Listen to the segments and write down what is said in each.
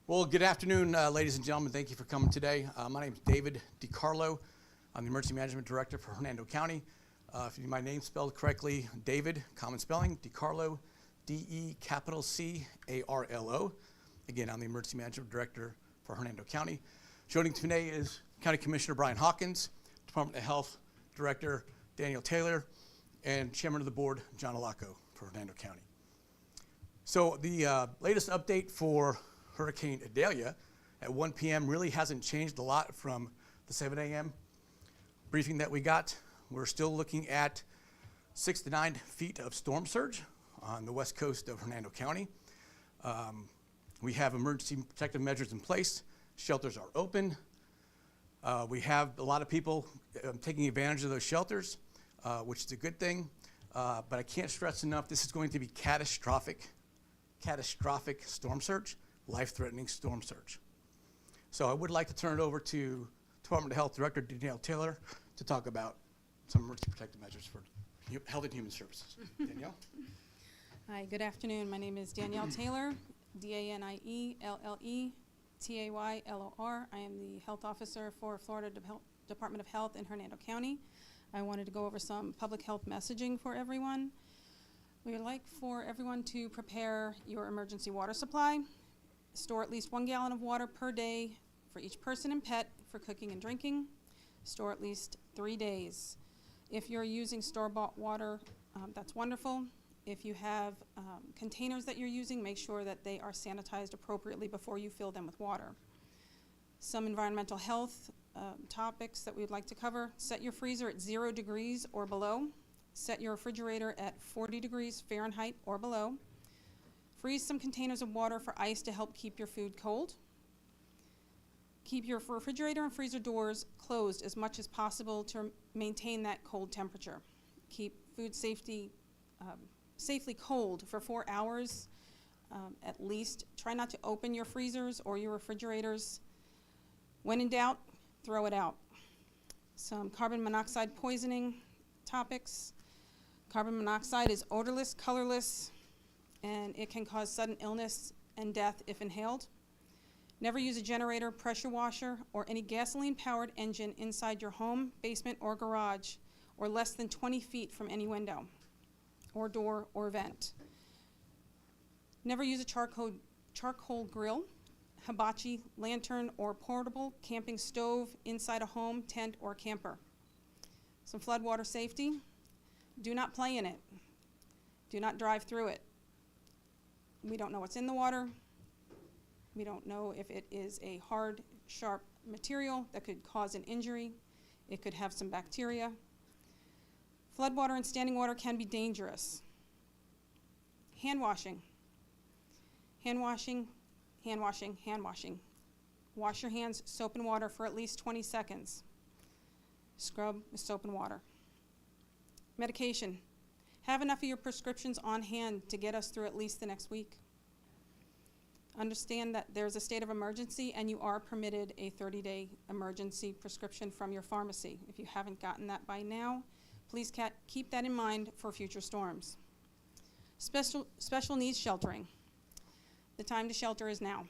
Well, good afternoon, ladies and gentlemen. Thank you for coming today. My name is David DiCarlo. I'm the Emergency Management Director for Hernando County. If you need my name spelled correctly, David, common spelling, DiCarlo, D-E-C-A-R-L-O. Again, I'm the Emergency Management Director for Hernando County. Joining today is County Commissioner Brian Hawkins, Department of Health Director Danielle Taylor, and Chairman of the Board, John Alaco for Hernando County. So the latest update for Hurricane Idalia at 1 p.m. really hasn't changed a lot from the 7 a.m. briefing that we got. We're still looking at 6 to 9 feet of storm surge on the west coast of Hernando County. We have emergency protective measures in place. Shelters are open. We have a lot of people taking advantage of those shelters, which is a good thing. But I can't stress enough, this is going to be catastrophic storm surge. Life-threatening storm surge. So I would like to turn it over to Department of Health Director Danielle Taylor to talk about some emergency protective measures for Health and Human Services. Danielle? Hi, good afternoon. My name is Danielle Taylor, D-A-N-I-E-L-L-E-T-A-Y-L-O-R. I am the Health Officer for Florida Department of Health in Hernando County. I wanted to go over some public health messaging for everyone. We would like for everyone to prepare your emergency water supply. Store at least 1 gallon of water per day for each person and pet for cooking and drinking. Store at least 3 days. If you're using store-bought water, that's wonderful. If you have containers that you're using, make sure that they are sanitized appropriately before you fill them with water. Some environmental health topics that we'd like to cover. Set your freezer at 0 degrees or below. Set your refrigerator at 40 degrees Fahrenheit or below. Freeze some containers of water for ice to help keep your food cold. Keep your refrigerator and freezer doors closed as much as possible to maintain that cold temperature. Keep food safely cold for 4 hours at least. Try not to open your freezers or your refrigerators. When in doubt, throw it out. Some carbon monoxide poisoning topics. Carbon monoxide is odorless, colorless, and it can cause sudden illness and death if inhaled. Never use a generator, pressure washer, or any gasoline-powered engine inside your home, basement, or garage, or less than 20 feet from any window, or door, or vent. Never use a charcoal grill, hibachi, lantern, or portable camping stove inside a home, tent, or camper. Some floodwater safety. Do not play in it. Do not drive through it. We don't know what's in the water. We don't know if it is a hard, sharp material that could cause an injury. It could have some bacteria. Floodwater and standing water can be dangerous. Hand washing. Hand washing, hand washing, hand washing. Wash your hands, soap and water for at least 20 seconds. Scrub with soap and water. Medication. Have enough of your prescriptions on hand to get us through at least the next week. Understand that there's a state of emergency and you are permitted a 30-day emergency prescription from your pharmacy. If you haven't gotten that by now, please keep that in mind for future storms. Special needs sheltering. The time to shelter is now.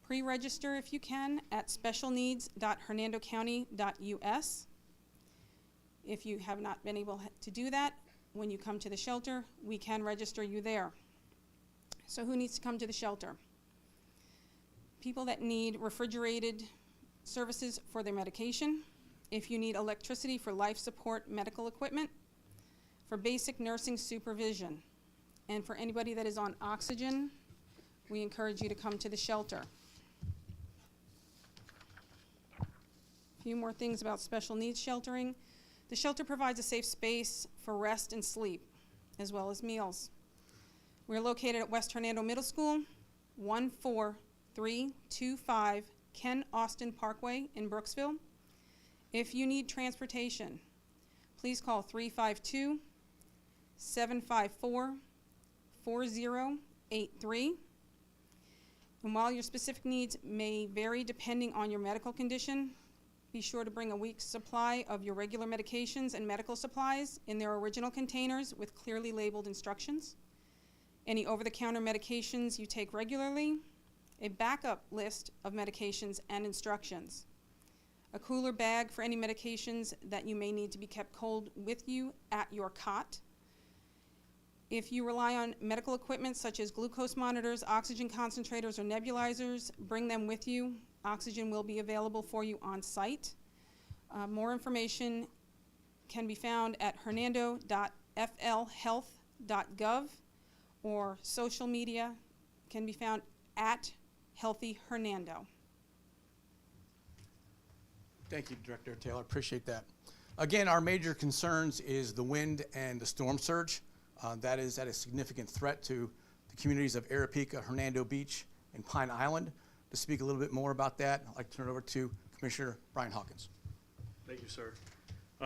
Pre-register if you can at specialneeds.hernandocounty.us. If you have not been able to do that, when you come to the shelter, we can register you there. So who needs to come to the shelter? People that need refrigerated services for their medication, if you need electricity for life support medical equipment, for basic nursing supervision, and for anybody that is on oxygen, we encourage you to come to the shelter. A few more things about special needs sheltering. The shelter provides a safe space for rest and sleep, as well as meals. We're located at West Hernando Middle School, 14325 Ken Austin Parkway in Brooksville. If you need transportation, please call 352-754-4083. And while your specific needs may vary depending on your medical condition, be sure to bring a week's supply of your regular medications and medical supplies in their original containers with clearly labeled instructions. Any over-the-counter medications you take regularly, a backup list of medications and instructions, a cooler bag for any medications that you may need to be kept cold with you at your cot. If you rely on medical equipment such as glucose monitors, oxygen concentrators, or nebulizers, bring them with you. Oxygen will be available for you on site. More information can be found at hernando.flhealth.gov, or social media can be found at Healthy Hernando. Thank you, Director Taylor. Appreciate that. Again, our major concerns is the wind and the storm surge. That is at a significant threat to the communities of Arapaika, Hernando Beach, and Pine Island. To speak a little bit more about that, I'd like to turn it over to Commissioner Brian Hawkins. Thank you, sir.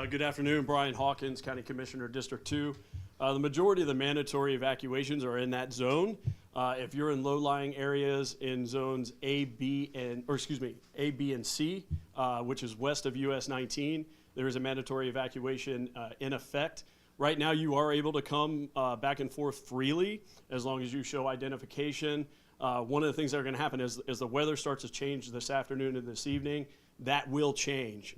Good afternoon, Brian Hawkins, County Commissioner, District 2. The majority of the mandatory evacuations are in that zone. If you're in low-lying areas in zones A, B, and C, which is west of US 19, there is a mandatory evacuation in effect. Right now, you are able to come back and forth freely as long as you show identification. One of the things that are going to happen is the weather starts to change this afternoon and this evening. That will change.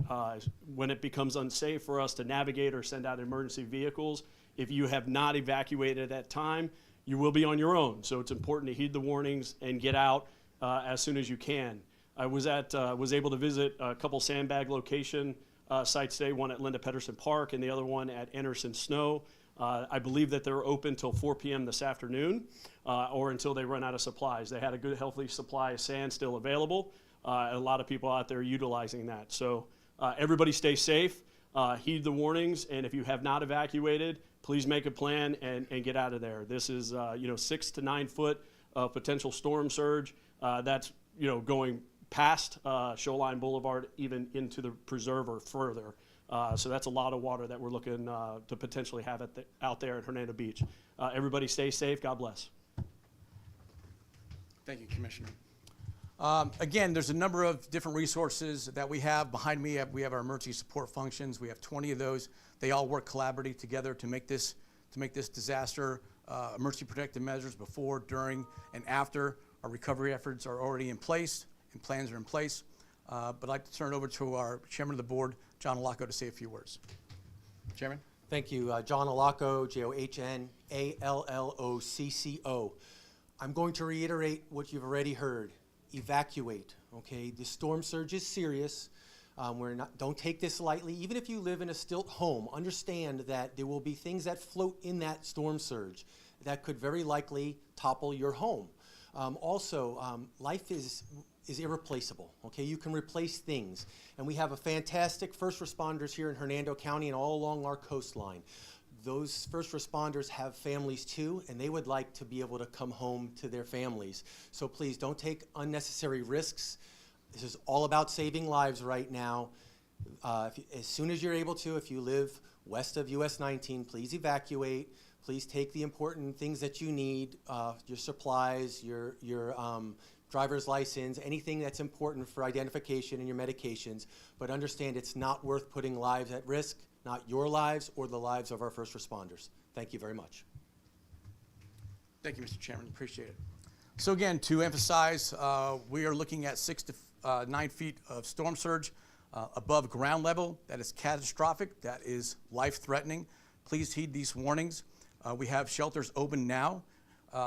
When it becomes unsafe for us to navigate or send out emergency vehicles, if you have not evacuated at that time, you will be on your own. So it's important to heed the warnings and get out as soon as you can. I was able to visit a couple sandbag location sites today, one at Linda Pedersen Park and the other one at Anderson Snow. I believe that they're open till 4 p.m. this afternoon or until they run out of supplies. They had a good, healthy supply of sand still available. A lot of people out there utilizing that. So everybody stay safe, heed the warnings, and if you have not evacuated, please make a plan and get out of there. This is 6 to 9 foot of potential storm surge. That's going past Shoreline Boulevard, even into the preserve or further. So that's a lot of water that we're looking to potentially have out there at Hernando Beach. Everybody stay safe. God bless. Thank you, Commissioner. Again, there's a number of different resources that we have. Behind me, we have our emergency support functions. We have 20 of those. They all work collaboratively together to make this disaster. Emergency protective measures before, during, and after. Our recovery efforts are already in place and plans are in place. But I'd like to turn it over to our Chairman of the Board, John Alacco, to say a few words. Chairman? Thank you. John Alacco, Johnallocco. I'm going to reiterate what you've already heard. Evacuate, okay? The storm surge is serious. Don't take this lightly. Even if you live in a stilt home, understand that there will be things that float in that storm surge that could very likely topple your home. Life is irreplaceable, okay? You can replace things. And we have a fantastic first responders here in Hernando County and all along our coastline. Those first responders have families too, and they would like to be able to come home to their families. So please don't take unnecessary risks. This is all about saving lives right now. As soon as you're able to, if you live west of US 19, please evacuate. Please take the important things that you need, your supplies, your driver's license, anything that's important for identification and your medications. But understand it's not worth putting lives at risk, not your lives or the lives of our first responders. Thank you very much. Thank you, Mr. Chairman. Appreciate it. So again, to emphasize, we are looking at 6 to 9 feet of storm surge above ground level. That is catastrophic. That is life-threatening. Please heed these warnings. We have shelters open now.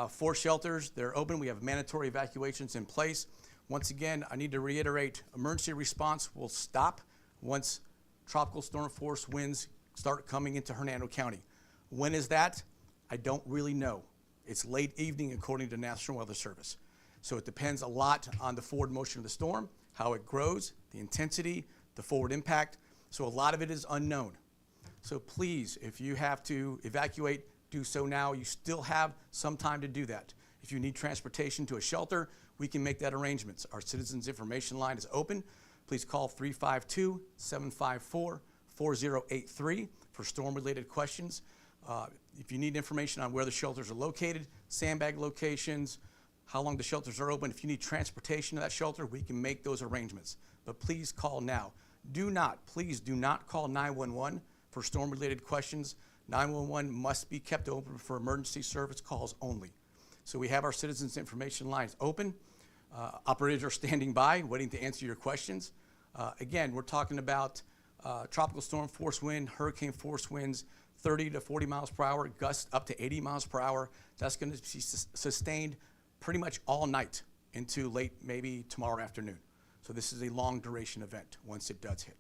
4 shelters, they're open. We have mandatory evacuations in place. Once again, I need to reiterate, emergency response will stop once tropical storm force winds start coming into Hernando County. When is that? I don't really know. It's late evening according to National Weather Service. So it depends a lot on the forward motion of the storm, how it grows, the intensity, the forward impact. So a lot of it is unknown. So please, if you have to evacuate, do so now. You still have some time to do that. If you need transportation to a shelter, we can make that arrangements. Our Citizens Information Line is open. Please call 352-754-4083 for storm-related questions. If you need information on where the shelters are located, sandbag locations, how long the shelters are open, if you need transportation to that shelter, we can make those arrangements. But please call now. Please do not call 911 for storm-related questions. 911 must be kept open for emergency service calls only. So we have our Citizens Information Lines open. Operators are standing by, waiting to answer your questions. Again, we're talking about tropical storm force wind, hurricane force winds, 30 to 40 miles per hour, gusts up to 80 miles per hour. That's going to be sustained pretty much all night into late, maybe tomorrow afternoon. So this is a long duration event once it does hit.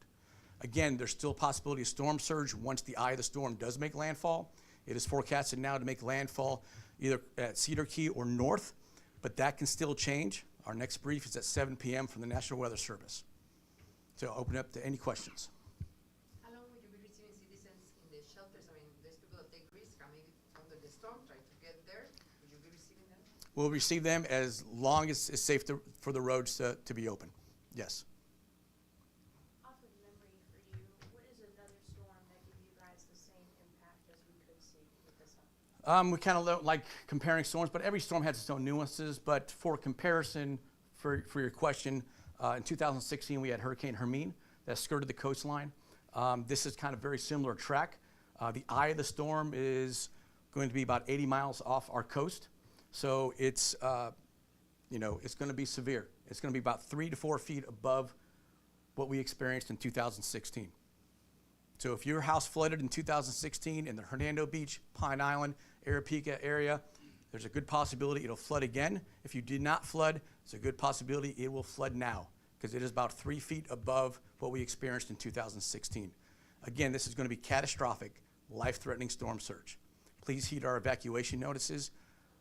Again, there's still a possibility of storm surge once the eye of the storm does make landfall. It is forecasted now to make landfall either at Cedar Key or north, but that can still change. Our next brief is at 7 p.m. from the National Weather Service. So I'll open it up to any questions. How long will you be receiving citizens in the shelters? I mean, there's people that take risks, I mean, under the storm, trying to get there. Will you be receiving them? We'll receive them as long as it's safe for the roads to be open. Yes. Off of memory for you, what is another storm that gave you guys the same impact as we could see with this one? We kind of like comparing storms, but every storm has its own nuances. But for comparison, for your question, in 2016 we had Hurricane Hermine that skirted the coastline. This is kind of very similar track. The eye of the storm is going to be about 80 miles off our coast, so it's it's going to be severe. It's going to be about 3 to 4 feet above what we experienced in 2016. So if your house flooded in 2016 in the Hernando Beach, Pine Island, Arapaca area, there's a good possibility it'll flood again. If you did not flood, it's a good possibility it will flood now, because it is about 3 feet above what we experienced in 2016. Again, this is going to be catastrophic, life-threatening storm surge. Please heed our evacuation notices.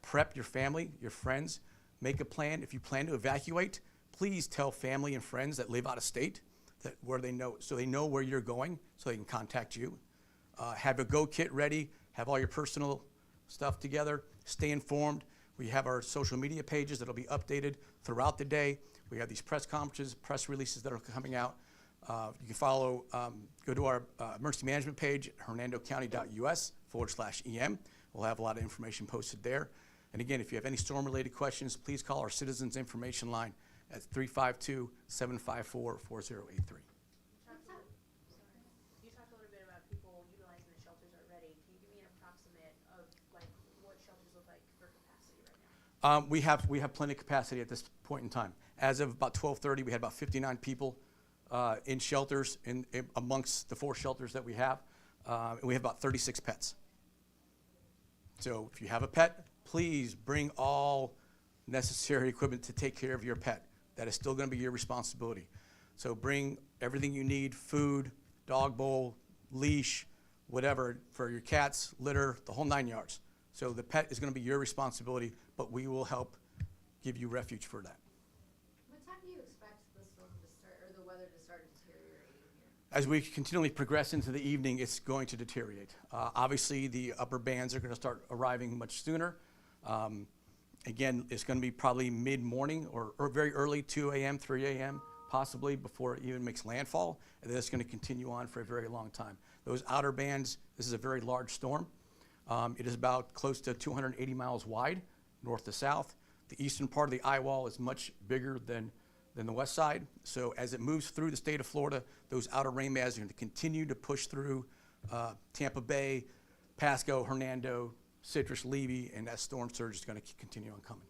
Prep your family, your friends. Make a plan. If you plan to evacuate, please tell family and friends that live out of state where they know, so they know where you're going, so they can contact you. Have a go kit ready. Have all your personal stuff together. Stay informed. We have our social media pages that'll be updated throughout the day. We have these press conferences, press releases that are coming out. You can follow, go to our emergency management page at hernandocounty.us/EM. We'll have a lot of information posted there. And again, if you have any storm-related questions, please call our Citizens Information Line at 352-754-4083. You talked a little bit about people utilizing the shelters already. Can you give me an approximate of like what shelters look like for capacity right now? We have plenty of capacity at this point in time. As of about 12:30, we had about 59 people in shelters amongst the 4 shelters that we have. And we have about 36 pets. So if you have a pet, please bring all necessary equipment to take care of your pet. That is still going to be your responsibility. So bring everything you need, food, dog bowl, leash, whatever, for your cats, litter, the whole 9 yards. So the pet is going to be your responsibility, but we will help give you refuge for that. What time do you expect the storm to start, or the weather to start deteriorating here? As we continually progress into the evening, it's going to deteriorate. Obviously, the upper bands are going to start arriving much sooner. Again, it's going to be probably mid-morning or very early, 2 a.m., 3 a.m., possibly, before it even makes landfall. And then it's going to continue on for a very long time. Those outer bands, this is a very large storm. It is about close to 280 miles wide, north to south. The eastern part of the eye wall is much bigger than the west side. So as it moves through the state of Florida, those outer rain bands are going to continue to push through Tampa Bay, Pasco, Hernando, Citrus, Levy, and that storm surge is going to continue on coming.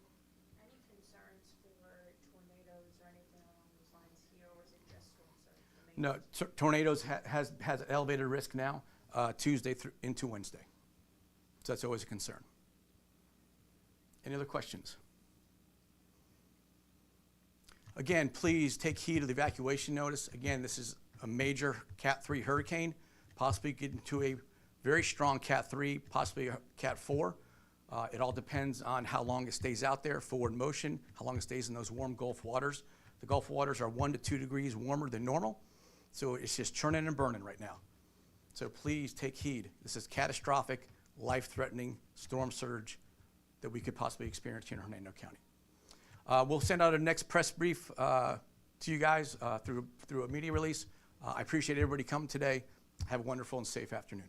Any concerns for tornadoes or anything along those lines here, or is it just storm surge? No, tornadoes has an elevated risk now, Tuesday into Wednesday. So that's always a concern. Any other questions? Again, please take heed of the evacuation notice. Again, this is a major Cat 3 hurricane, possibly getting to a very strong Cat 3, possibly a Cat 4. It all depends on how long it stays out there, forward motion, how long it stays in those warm Gulf waters. The Gulf waters are 1 to 2 degrees warmer than normal, so it's just churning and burning right now. So please take heed. This is catastrophic, life-threatening storm surge that we could possibly experience here in Hernando County. We'll send out a next press brief to you guys through a media release. I appreciate everybody coming today. Have a wonderful and safe afternoon.